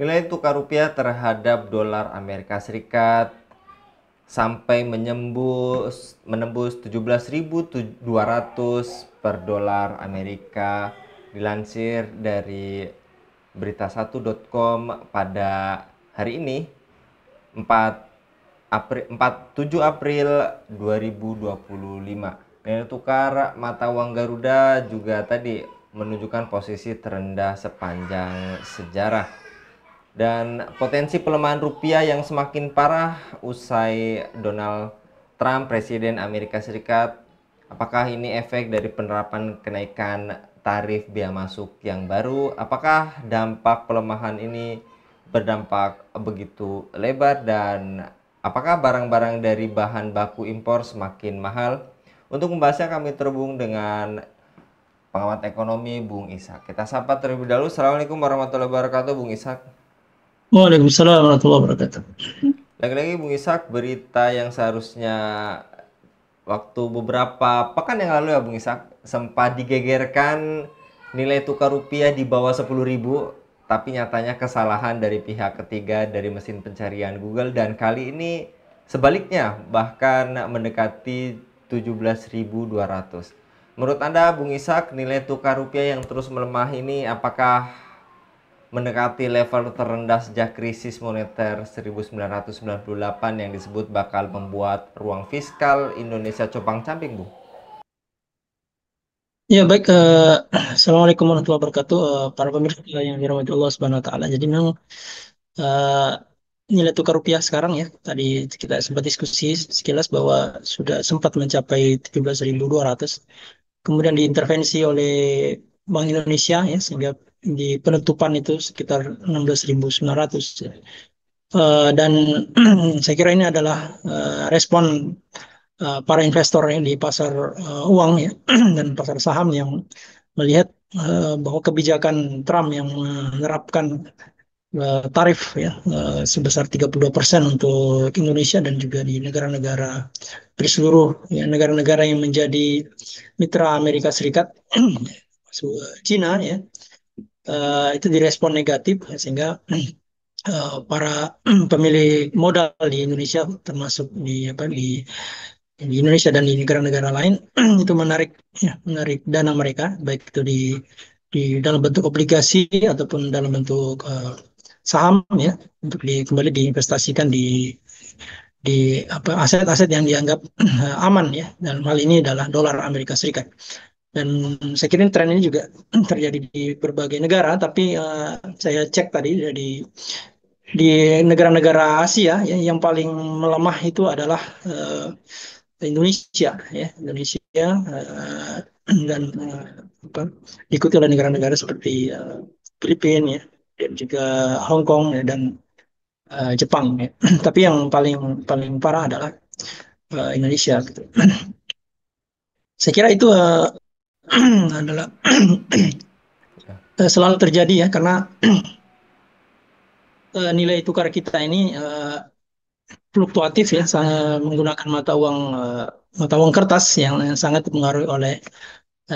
Nilai tukar rupiah terhadap dolar Amerika Serikat sampai menembus 17.200 per dolar Amerika, dilansir dari berita1.com pada hari ini 7 April 2025. Nilai tukar mata uang Garuda juga tadi menunjukkan posisi terendah sepanjang sejarah. Dan potensi pelemahan rupiah yang semakin parah usai Donald Trump, Presiden Amerika Serikat. Apakah ini efek dari penerapan kenaikan tarif bea masuk yang baru? Apakah dampak pelemahan ini berdampak begitu lebar, dan apakah barang-barang dari bahan baku impor semakin mahal? Untuk membahasnya kami terhubung dengan pengamat ekonomi Bung Ishak. Kita sapa terlebih dahulu. Assalamualaikum warahmatullahi wabarakatuh, Bung Ishak. Waalaikumsalam warahmatullahi wabarakatuh. Lagi-lagi Bung Ishak, berita yang seharusnya waktu beberapa pekan yang lalu ya Bung Ishak, sempat digegerkan nilai tukar rupiah di bawah 10.000, tapi nyatanya kesalahan dari pihak ketiga dari mesin pencarian Google, dan kali ini sebaliknya bahkan mendekati 17.200. Menurut Anda Bung Ishak, nilai tukar rupiah yang terus melemah ini apakah mendekati level terendah sejak krisis moneter 1998 yang disebut bakal membuat ruang fiskal Indonesia compang-camping, Bu? Ya baik, Assalamualaikum warahmatullahi wabarakatuh, para pemirsa yang dirahmati Allah Subhanahu Wa Taala. Jadi memang eh, nilai tukar rupiah sekarang ya, tadi kita sempat diskusi sekilas bahwa sudah sempat mencapai 17.200, kemudian diintervensi oleh Bank Indonesia ya, sehingga di penutupan itu sekitar 16.900. Dan saya kira ini adalah respon para investor ya di pasar uang ya dan pasar saham yang melihat bahwa kebijakan Trump yang menerapkan tarif ya sebesar 32% untuk Indonesia dan juga di negara-negara di seluruh ya, negara-negara yang menjadi mitra Amerika Serikat, Cina ya, itu direspon negatif ya, sehingga para pemilik modal di Indonesia termasuk di Indonesia dan di negara-negara lain itu menarik dana mereka, baik itu di dalam bentuk obligasi ataupun dalam bentuk saham ya, untuk kembali diinvestasikan di aset-aset yang dianggap aman ya, dalam hal ini adalah dolar Amerika Serikat. Dan saya kira tren ini juga terjadi di berbagai negara, tapi saya cek tadi di negara-negara Asia ya, yang paling melemah itu adalah Indonesia ya, Indonesia, dan apa, diikuti oleh negara-negara seperti Filipina ya, dan juga Hong Kong ya, dan Jepang ya. Tapi yang paling paling parah adalah Indonesia gitu. Saya kira itu adalah selalu terjadi ya, karena nilai tukar kita ini fluktuatif ya, menggunakan mata uang kertas yang sangat dipengaruhi oleh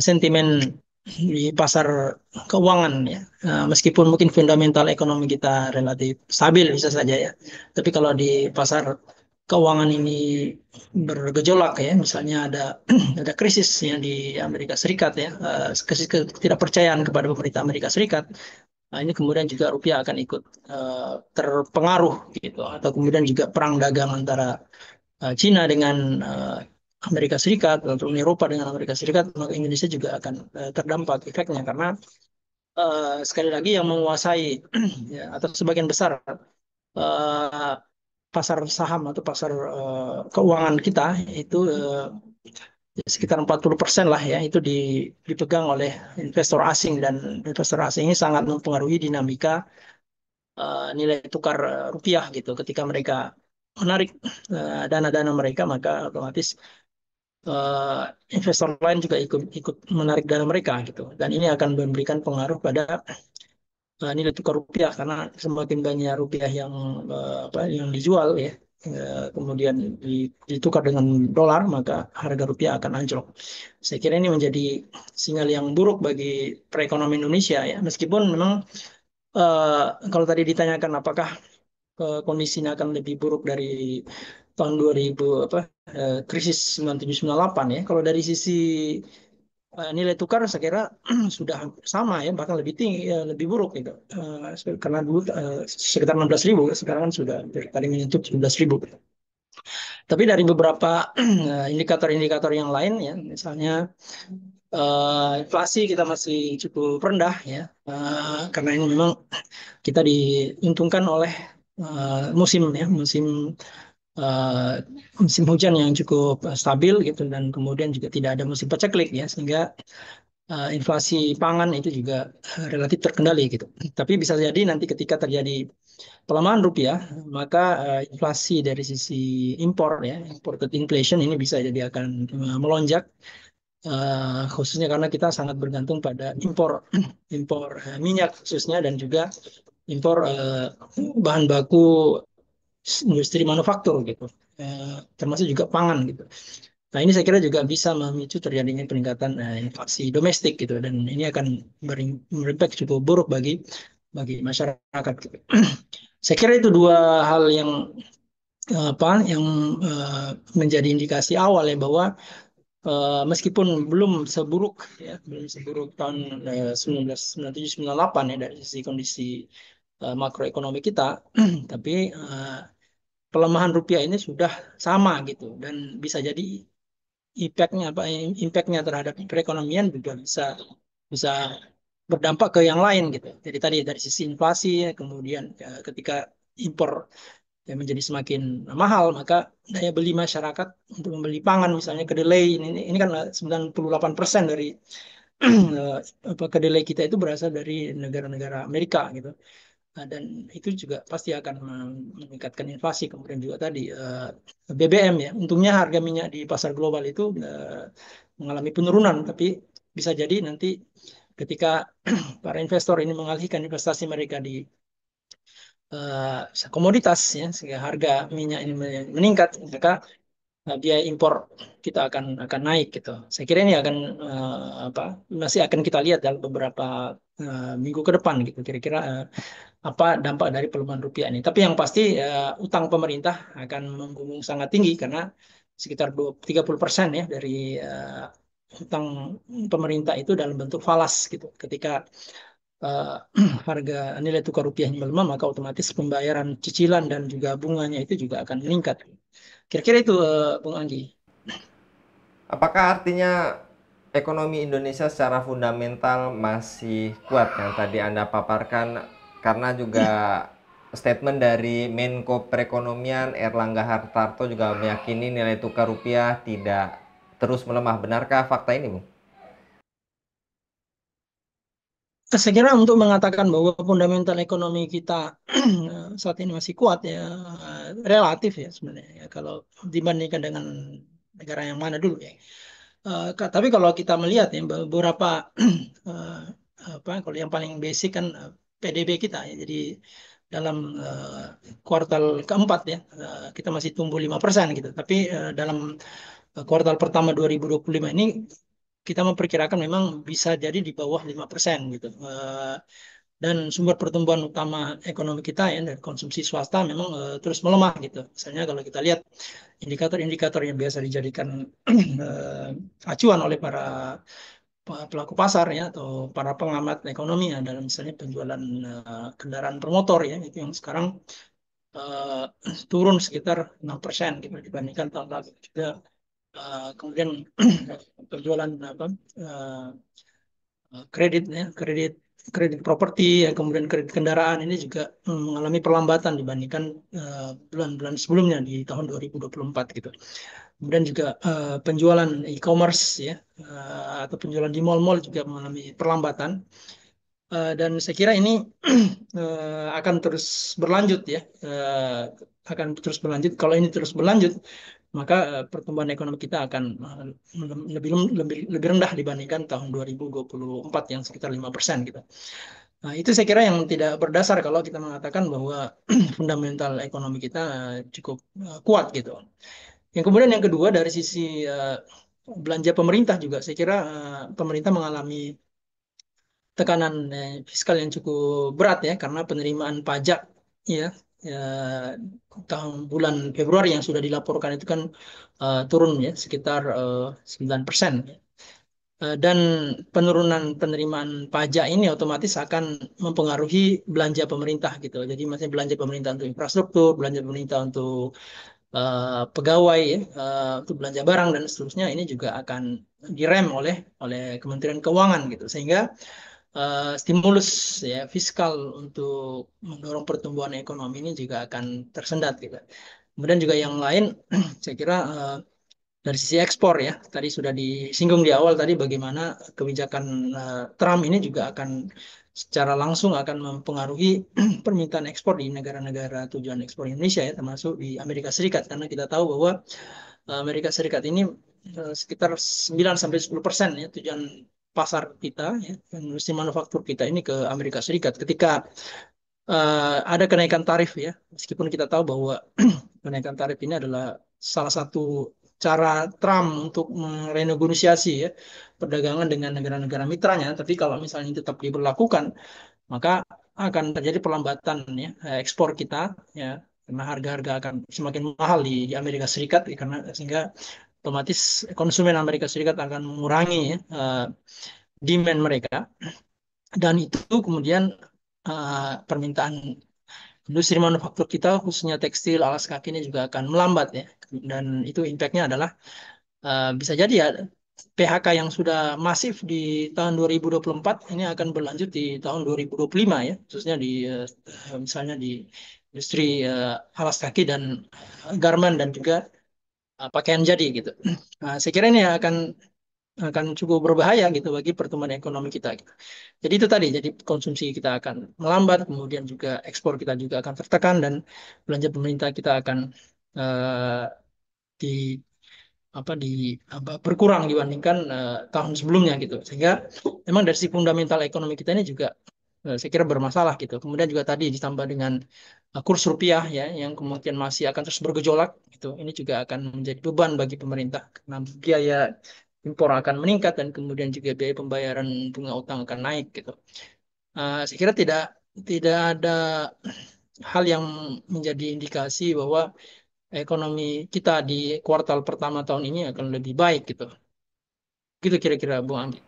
sentimen di pasar keuangan ya. Meskipun mungkin fundamental ekonomi kita relatif stabil bisa saja ya. Tapi kalau di pasar keuangan ini bergejolak ya, misalnya ada ada krisis ya di Amerika Serikat ya, krisis ketidakpercayaan kepada pemerintah Amerika Serikat. Nah, ini kemudian juga rupiah akan ikut terpengaruh gitu, atau kemudian juga perang dagang antara Cina dengan Amerika Serikat atau Uni Eropa dengan Amerika Serikat, maka Indonesia juga akan terdampak efeknya, karena sekali lagi yang menguasai ya, atau sebagian besar uh, pasar saham atau pasar keuangan kita itu sekitar 40% lah ya, itu dipegang oleh investor asing, dan investor asing ini sangat mempengaruhi dinamika nilai tukar rupiah gitu. Ketika mereka menarik dana-dana mereka, maka otomatis eh, investor lain juga ikut ikut menarik dana mereka gitu, dan ini akan memberikan pengaruh pada nilai tukar rupiah, karena semakin banyak rupiah yang dijual ya, kemudian ditukar dengan dolar, maka harga rupiah akan anjlok. Saya kira ini menjadi sinyal yang buruk bagi perekonomian Indonesia ya, meskipun memang Kalau tadi ditanyakan apakah kondisinya akan lebih buruk dari tahun 2000 apa krisis 9798 ya. Kalau dari sisi nilai tukar saya kira sudah sama ya, bahkan lebih tinggi, lebih buruk gitu. Karena dulu sekitar 16.000, sekarang kan sudah dari tadi menyentuh 17.000. Tapi dari beberapa indikator-indikator yang lain ya, misalnya inflasi kita masih cukup rendah ya, karena ini memang kita diuntungkan oleh musim ya, eh, musim hujan yang cukup stabil gitu, dan kemudian juga tidak ada musim paceklik ya, sehingga inflasi pangan itu juga relatif terkendali gitu. Tapi bisa jadi nanti ketika terjadi pelemahan rupiah, maka inflasi dari sisi impor ya, imported inflation ini bisa jadi akan melonjak, khususnya karena kita sangat bergantung pada impor impor minyak khususnya, dan juga impor bahan baku industri manufaktur gitu, termasuk juga pangan gitu. Nah, ini saya kira juga bisa memicu terjadinya peningkatan inflasi domestik gitu, dan ini akan berimpact cukup buruk bagi masyarakat gitu. Saya kira itu dua hal yang yang menjadi indikasi awal ya, bahwa meskipun belum seburuk ya, belum seburuk tahun 1997-98 ya dari sisi kondisi makroekonomi kita, tapi pelemahan rupiah ini sudah sama gitu, dan bisa jadi impactnya terhadap perekonomian juga bisa bisa berdampak ke yang lain gitu. Jadi tadi dari sisi inflasi ya, kemudian ketika impor yang menjadi semakin mahal, maka daya beli masyarakat untuk membeli pangan misalnya kedelai ini kan 98% dari kedelai kita itu berasal dari negara-negara Amerika gitu. Nah, dan itu juga pasti akan meningkatkan inflasi. Kemudian juga tadi BBM ya, untungnya harga minyak di pasar global itu mengalami penurunan, tapi bisa jadi nanti ketika para investor ini mengalihkan investasi mereka di komoditas ya, sehingga harga minyak ini meningkat, maka biaya impor kita akan naik gitu. Saya kira ini akan masih akan kita lihat dalam beberapa minggu ke depan gitu, kira-kira apa dampak dari pelemahan rupiah ini. Tapi yang pasti utang pemerintah akan membumbung sangat tinggi, karena sekitar 30% ya dari utang pemerintah itu dalam bentuk falas gitu. Ketika uh, harga nilai tukar rupiah melemah, maka otomatis pembayaran cicilan dan juga bunganya itu juga akan meningkat. Kira-kira itu, Bung Anggi. Apakah artinya ekonomi Indonesia secara fundamental masih kuat yang tadi Anda paparkan, karena juga statement dari Menko Perekonomian Erlangga Hartarto juga meyakini nilai tukar rupiah tidak terus melemah. Benarkah fakta ini, Bung? Saya kira untuk mengatakan bahwa fundamental ekonomi kita saat ini masih kuat ya, relatif ya sebenarnya ya, kalau dibandingkan dengan negara yang mana dulu ya. Tapi kalau kita melihat ya beberapa eh, kalau yang paling basic kan PDB kita ya. Jadi dalam kuartal keempat ya, kita masih tumbuh 5% gitu. Tapi dalam kuartal pertama 2025 ini kita memperkirakan memang bisa jadi di bawah 5% gitu. Dan sumber pertumbuhan utama ekonomi kita ya dari konsumsi swasta memang terus melemah gitu. Misalnya kalau kita lihat indikator-indikator yang biasa dijadikan acuan oleh para pelaku pasar ya, atau para pengamat ekonomi ya, dalam misalnya penjualan kendaraan bermotor ya, itu yang sekarang eh, turun sekitar 6% gitu dibandingkan tahun lalu. Juga kemudian penjualan eh, kredit ya, kredit properti ya, kemudian kredit kendaraan ini juga mengalami perlambatan dibandingkan bulan-bulan sebelumnya di tahun 2024 gitu. Kemudian juga penjualan e-commerce ya, atau penjualan di mall-mall juga mengalami perlambatan. Dan saya kira ini akan terus berlanjut ya, akan terus berlanjut. Kalau ini terus berlanjut, maka pertumbuhan ekonomi kita akan lebih lebih rendah dibandingkan tahun 2024 yang sekitar 5% gitu. Nah, itu saya kira yang tidak berdasar kalau kita mengatakan bahwa fundamental ekonomi kita cukup kuat gitu. Yang kemudian yang kedua dari sisi belanja pemerintah juga, saya kira pemerintah mengalami tekanan fiskal yang cukup berat ya karena penerimaan pajak ya, ya tahun bulan Februari yang sudah dilaporkan itu kan turun ya sekitar 9%. Dan penurunan penerimaan pajak ini otomatis akan mempengaruhi belanja pemerintah gitu. Jadi maksudnya belanja pemerintah untuk infrastruktur, belanja pemerintah untuk pegawai ya, untuk belanja barang dan seterusnya ini juga akan direm oleh oleh Kementerian Keuangan gitu. Sehingga stimulus ya fiskal untuk mendorong pertumbuhan ekonomi ini juga akan tersendat gitu. Kemudian juga yang lain, saya kira dari sisi ekspor ya, tadi sudah disinggung di awal tadi bagaimana kebijakan Trump ini juga akan secara langsung akan mempengaruhi permintaan ekspor di negara-negara tujuan ekspor Indonesia ya, termasuk di Amerika Serikat karena kita tahu bahwa Amerika Serikat ini sekitar 9 sampai 10% ya tujuan pasar kita ya, industri manufaktur kita ini ke Amerika Serikat. Ketika ada kenaikan tarif ya, meskipun kita tahu bahwa kenaikan tarif ini adalah salah satu cara Trump untuk merenegosiasi ya perdagangan dengan negara-negara mitranya. Tapi kalau misalnya ini tetap diberlakukan, maka akan terjadi pelambatan ya ekspor kita ya karena harga-harga akan semakin mahal di Amerika Serikat ya, karena sehingga otomatis konsumen Amerika Serikat akan mengurangi ya, demand mereka dan itu kemudian permintaan industri manufaktur kita khususnya tekstil, alas kaki ini juga akan melambat ya. Dan itu impactnya adalah bisa jadi ya PHK yang sudah masif di tahun 2024 ini akan berlanjut di tahun 2025 ya, khususnya di misalnya di industri alas kaki dan garment dan juga pakaian jadi gitu. Nah, saya kira ini akan cukup berbahaya gitu bagi pertumbuhan ekonomi kita gitu. Jadi itu tadi, jadi konsumsi kita akan melambat, kemudian juga ekspor kita juga akan tertekan dan belanja pemerintah kita akan eh, di berkurang dibandingkan tahun sebelumnya gitu. Sehingga memang dari sisi fundamental ekonomi kita ini juga saya kira bermasalah gitu. Kemudian juga tadi ditambah dengan kurs rupiah ya yang kemudian masih akan terus bergejolak gitu. Ini juga akan menjadi beban bagi pemerintah karena biaya impor akan meningkat dan kemudian juga biaya pembayaran bunga utang akan naik gitu. Saya kira tidak tidak ada hal yang menjadi indikasi bahwa ekonomi kita di kuartal pertama tahun ini akan lebih baik gitu. Gitu kira-kira Bung Anggi.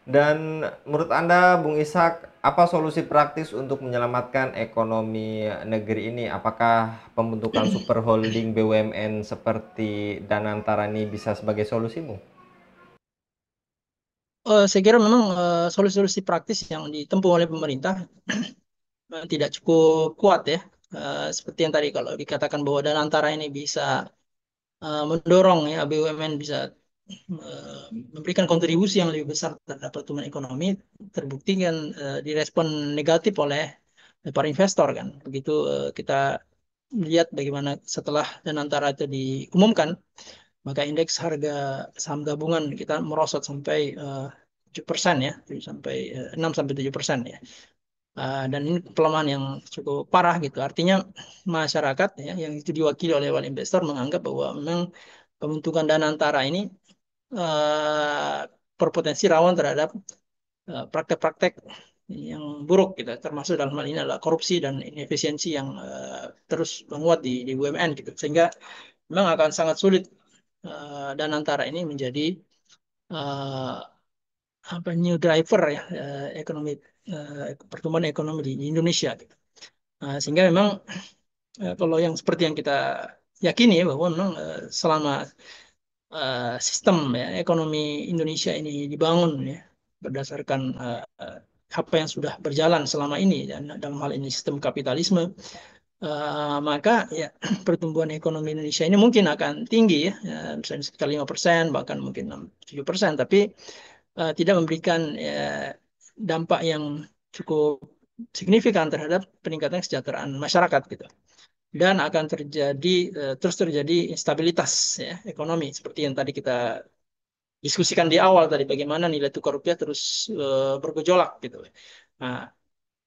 Dan menurut Anda, Bung Ishak, apa solusi praktis untuk menyelamatkan ekonomi negeri ini? Apakah pembentukan super holding BUMN seperti Danantara ini bisa sebagai solusi, Bung? Saya kira memang solusi-solusi praktis yang ditempuh oleh pemerintah tidak cukup kuat ya. Seperti yang tadi kalau dikatakan bahwa Danantara ini bisa mendorong ya BUMN bisa eh, memberikan kontribusi yang lebih besar terhadap pertumbuhan ekonomi terbukti kan direspon negatif oleh para investor kan. Begitu kita lihat bagaimana setelah Danantara itu diumumkan, maka indeks harga saham gabungan kita merosot sampai 7% ya, 6 sampai 7% ya. Dan ini pelemahan yang cukup parah gitu. Artinya masyarakat ya, yang itu diwakili oleh wali investor menganggap bahwa memang pembentukan dana antara ini uh, berpotensi rawan terhadap praktek-praktek yang buruk gitu. Termasuk dalam hal ini adalah korupsi dan inefisiensi yang terus menguat di BUMN gitu. Sehingga memang akan sangat sulit dana antara ini menjadi uh, new driver ya ekonomi pertumbuhan ekonomi di Indonesia gitu. Sehingga memang kalau yang seperti yang kita yakini ya bahwa memang selama sistem ya, ekonomi Indonesia ini dibangun ya berdasarkan apa yang sudah berjalan selama ini dan dalam hal ini sistem kapitalisme maka ya pertumbuhan ekonomi Indonesia ini mungkin akan tinggi ya, misalnya sekitar 5% bahkan mungkin 7%, tapi tidak memberikan dampak yang cukup signifikan terhadap peningkatan kesejahteraan masyarakat gitu. Dan akan terus terjadi instabilitas ya, ekonomi seperti yang tadi kita diskusikan di awal tadi bagaimana nilai tukar rupiah terus bergejolak gitu. Nah,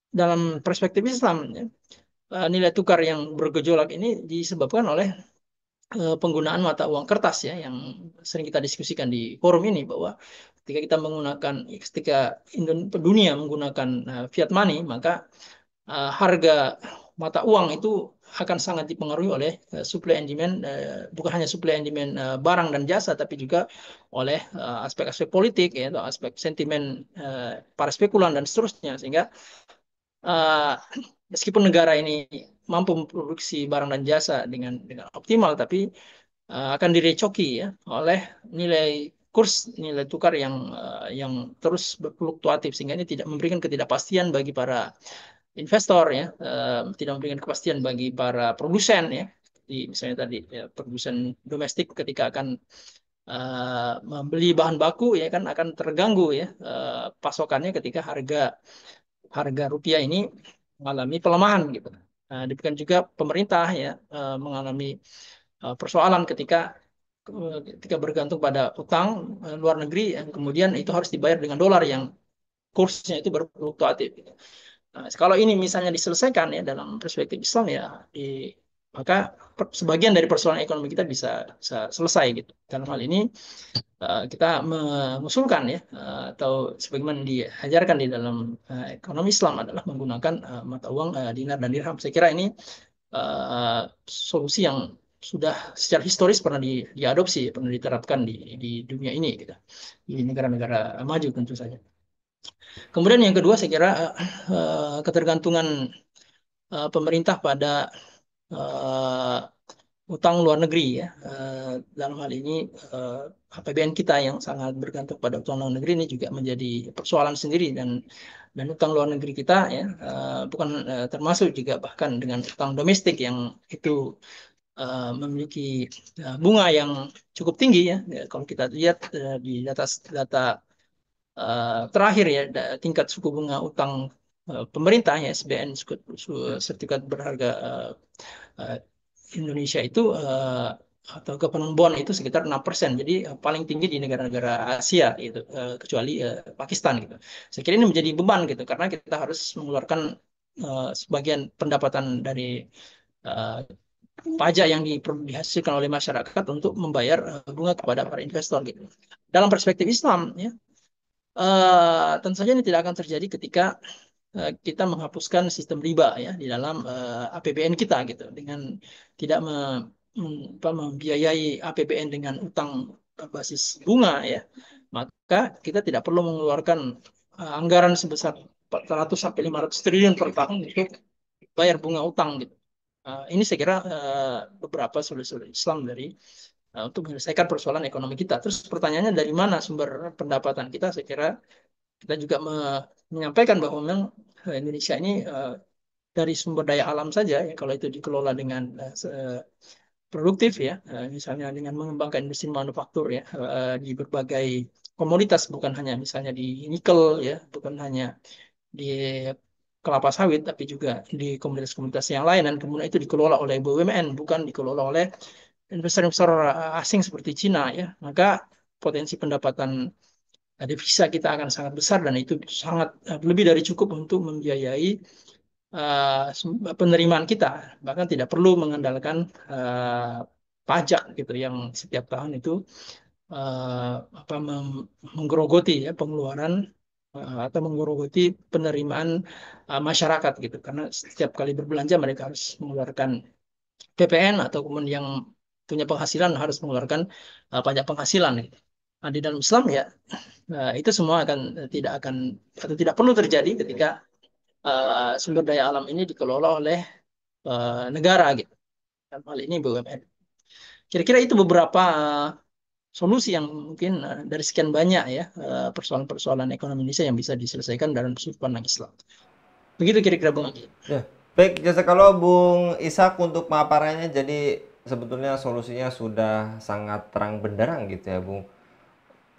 dalam perspektif Islam ya, nilai tukar yang bergejolak ini disebabkan oleh penggunaan mata uang kertas ya, yang sering kita diskusikan di forum ini, bahwa ketika dunia menggunakan fiat money, maka harga mata uang itu akan sangat dipengaruhi oleh supply and demand, bukan hanya supply and demand barang dan jasa, tapi juga oleh aspek-aspek politik ya, atau aspek sentimen para spekulan dan seterusnya, sehingga uh, meskipun negara ini mampu memproduksi barang dan jasa dengan optimal, tapi akan direcoki ya oleh nilai kurs, nilai tukar yang terus berfluktuatif, sehingga ini tidak memberikan ketidakpastian bagi para investor ya, tidak memberikan kepastian bagi para produsen ya. Di misalnya tadi ya, produsen domestik ketika akan membeli bahan baku ya kan akan terganggu ya pasokannya ketika harga harga rupiah ini mengalami pelemahan gitu. Demikian juga pemerintah ya mengalami persoalan ketika bergantung pada utang luar negeri yang kemudian itu harus dibayar dengan dolar yang kursnya itu berfluktuatif. Nah, kalau ini misalnya diselesaikan ya dalam perspektif Islam ya, maka sebagian dari persoalan ekonomi kita bisa selesai gitu. Dalam hal ini kita mengusulkan ya atau sebagaimana diajarkan di dalam ekonomi Islam adalah menggunakan mata uang dinar dan dirham. Saya kira ini solusi yang sudah secara historis pernah diadopsi, pernah diterapkan di dunia ini gitu. Di negara-negara maju tentu saja. Kemudian yang kedua saya kira ketergantungan pemerintah pada uh, utang luar negeri ya. Dalam hal ini APBN kita yang sangat bergantung pada utang luar negeri ini juga menjadi persoalan sendiri, dan utang luar negeri kita ya bukan termasuk juga bahkan dengan utang domestik yang itu memiliki bunga yang cukup tinggi ya. Kalau kita lihat di data data terakhir ya, tingkat suku bunga utang pemerintah ya SBN, sertifikat berharga uh, Indonesia itu atau government bond itu sekitar 6%. Jadi paling tinggi di negara-negara Asia gitu, kecuali Pakistan gitu. Saya kira ini menjadi beban gitu karena kita harus mengeluarkan sebagian pendapatan dari uh, pajak yang dihasilkan oleh masyarakat untuk membayar bunga kepada para investor gitu. Dalam perspektif Islam ya, tentu saja ini tidak akan terjadi ketika kita menghapuskan sistem riba ya di dalam APBN kita gitu, dengan tidak membiayai APBN dengan utang berbasis bunga ya, maka kita tidak perlu mengeluarkan anggaran sebesar 400 sampai 500 triliun per tahun untuk bayar bunga utang gitu. Ini saya kira beberapa solusi Islam untuk menyelesaikan persoalan ekonomi kita. Terus pertanyaannya dari mana sumber pendapatan kita? Saya kira kita juga menyampaikan bahwa memang Indonesia ini dari sumber daya alam saja ya, kalau itu dikelola dengan produktif ya, misalnya dengan mengembangkan industri manufaktur ya di berbagai komoditas, bukan hanya misalnya di nikel ya, bukan hanya di kelapa sawit, tapi juga di komoditas-komoditas yang lain, dan kemudian itu dikelola oleh BUMN, bukan dikelola oleh investor-investor asing seperti Cina ya, maka potensi pendapatan devisa kita akan sangat besar, dan itu sangat lebih dari cukup untuk membiayai penerimaan kita, bahkan tidak perlu mengandalkan pajak gitu yang setiap tahun itu apa menggerogoti ya pengeluaran atau menggerogoti penerimaan masyarakat gitu, karena setiap kali berbelanja mereka harus mengeluarkan PPN, atau kemudian yang punya penghasilan harus mengeluarkan pajak penghasilan gitu. Nah, di dalam Islam ya itu semua tidak akan atau tidak perlu terjadi ketika sumber daya alam ini dikelola oleh negara gitu. Dalam hal ini BUMN. Kira-kira itu beberapa solusi yang mungkin dari sekian banyak ya persoalan-persoalan ekonomi Indonesia yang bisa diselesaikan dalam sudut pandang Islam. Begitu kira-kira Bung Agi. Ya, baik jasa kalau Bung Ishak untuk pemaparannya, jadi sebetulnya solusinya sudah sangat terang benderang gitu ya Bung.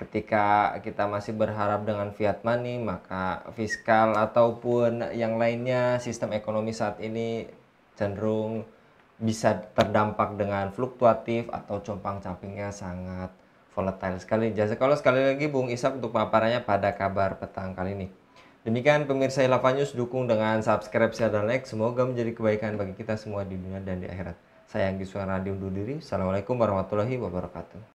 Ketika kita masih berharap dengan fiat money, maka fiskal ataupun yang lainnya sistem ekonomi saat ini cenderung bisa terdampak dengan fluktuatif atau compang-campingnya sangat volatile sekali. Jasa kalau sekali lagi Bung Ishak untuk pemaparannya pada kabar petang kali ini. Demikian pemirsa Hilafah News, dukung dengan subscribe, share, dan like. Semoga menjadi kebaikan bagi kita semua di dunia dan di akhirat. Saya Anggi Suara undur diri. Assalamualaikum warahmatullahi wabarakatuh.